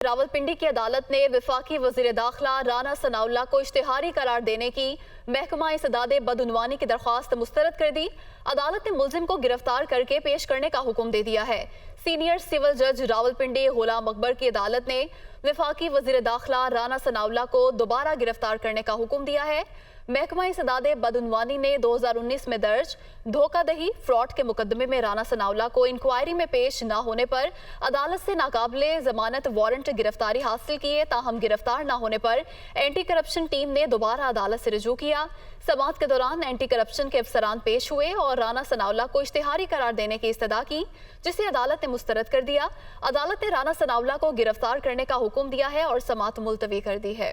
रावलपिंडी की अदालत ने वफाकी वज़ीर दाखिला राना सनाउल्लाह को इश्तिहारी करार देने की महकमा सदादे बदउनवानी की दरख्वास्त मुस्तरद कर दी। अदालत ने मुलजिम को गिरफ्तार करके पेश करने का हुक्म दे दिया है। सीनियर सिविल जज रावलपिंडी गुलाम अकबर की अदालत ने वफाकी वज़ीर दाखिला राना सनाउल्लाह को दोबारा गिरफ्तार करने का हुक्म दिया है। महकमा सदादे बदउनवानी ने 2019 में दर्ज धोखाधड़ी फ्रॉड के मुकदमे में राना सनाउल्लाह को इंक्वायरी में पेश न होने पर अदालत से नाकाबिले जमानत वारंट गिरफ्तारी हासिल किए। ताहम गिरफ्तार न होने पर एंटी करप्शन टीम ने दोबारा अदालत से रुजू किया। समाअत के दौरान एंटी करप्शन के अफसरान पेश हुए और राना सनाउल्लाह को इश्तिहारी करार देने की इस्तदा की, जिसे अदालत ने मुस्तरद कर दिया। अदालत ने राना सनाउल्लाह को गिरफ्तार करने का हुक्म दिया है और समाअत मुलतवी कर दी है।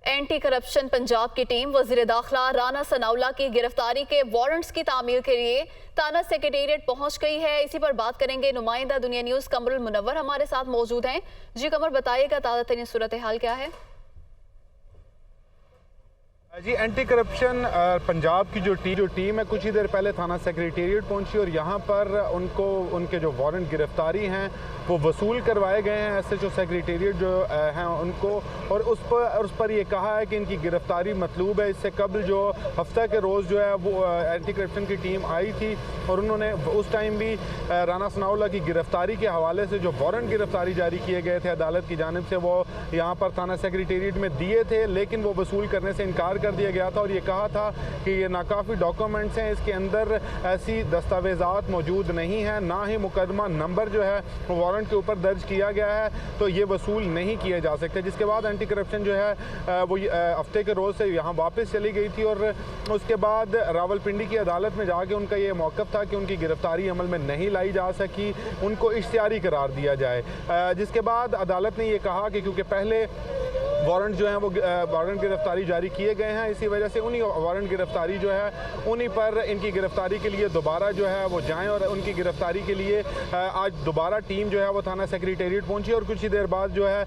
एंटी करप्शन पंजाब की टीम वज़ीर दाखिला राना सनाउल्लाह की गिरफ्तारी के वारंट्स की तामील के लिए थाना सेक्रेटेरिएट पहुंच गई है। इसी पर बात करेंगे। नुमाइंदा दुनिया न्यूज़ कमरुल मुनव्वर हमारे साथ मौजूद हैं। जी कमर, बताइएगा ताज़ा तरीन सूरत हाल क्या है? जी, एंटी करप्शन पंजाब की जो टीम है कुछ ही देर पहले थाना सेक्रेटेरिएट पहुंची और यहां पर उनको उनके जो वारंट गिरफ्तारी हैं वो वसूल करवाए गए हैं। SHO सेक्रेटेरिएट जो हैं उनको, और उस पर ये कहा है कि इनकी गिरफ्तारी मतलूब है। इससे कबल जो हफ्ता के रोज़ जो है वो एंटी करप्शन की टीम आई थी और उन्होंने उस टाइम भी राना सनाउल्लाह की गिरफ्तारी के हवाले से जो वारंट गिरफ्तारी जारी किए गए थे अदालत की जानिब से, वो यहाँ पर थाना सेक्रेटेरिएट में दिए थे, लेकिन वो वसूल करने से इनकार कर दिया गया था और ये कहा था कि ये नाकाफ़ी डॉक्यूमेंट्स हैं, इसके अंदर ऐसी दस्तावेज़ात मौजूद नहीं है, ना ही मुकदमा नंबर जो है वो वारंट के ऊपर दर्ज किया गया है, तो ये वसूल नहीं किए जा सकते। जिसके बाद एंटी करप्शन जो है वो हफ्ते के रोज़ से यहाँ वापस चली गई थी और उसके बाद रावलपिंडी की अदालत में जाके उनका ये मौक़िफ़ था कि उनकी गिरफ्तारी अमल में नहीं लाई जा सकी, उनको इश्तिहारी करार दिया जाए। जिसके बाद अदालत ने ये कहा कि क्योंकि पहले वारंट जो है वो वारंट गिरफ्तारी जारी किए गए हैं, इसी वजह से उन्हीं वारंट गिरफ्तारी जो है उन्हीं पर इनकी गिरफ्तारी के लिए दोबारा जो है वो जाएं और उनकी गिरफ्तारी के लिए आज दोबारा टीम जो है वो थाना सेक्रेटेरिएट पहुंची और कुछ ही देर बाद जो है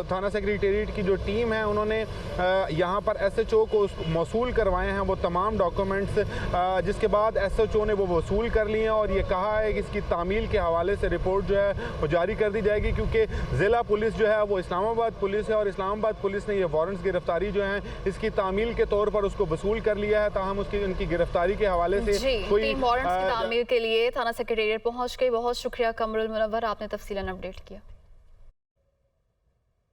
थाना सेक्रेटेरिएट की जो टीम है उन्होंने यहाँ पर SHO को मौसूल करवाए हैं वो तमाम डॉक्यूमेंट्स, जिसके बाद SHO ने वो वसूल कर लिए हैं और ये कहा है कि इसकी तामील के हवाले से रिपोर्ट जो है वो जारी कर दी जाएगी, क्योंकि ज़िला पुलिस जो है वो इस्लामाबाद पुलिस है और इस्लामाबाद पुलिस ने ये वारंट्स गिरफ्तारी जो है इसकी तामील के तौर पर उसको वसूल कर लिया है। ताहम उसकी उनकी गिरफ्तारी के हवाले से कोई वारंट्स की तामील के लिए थाना सेक्रेटेरिएट पहुंच गई। बहुत शुक्रिया कमरुल मुनव्वर, आपने तफसीलन अपडेट किया।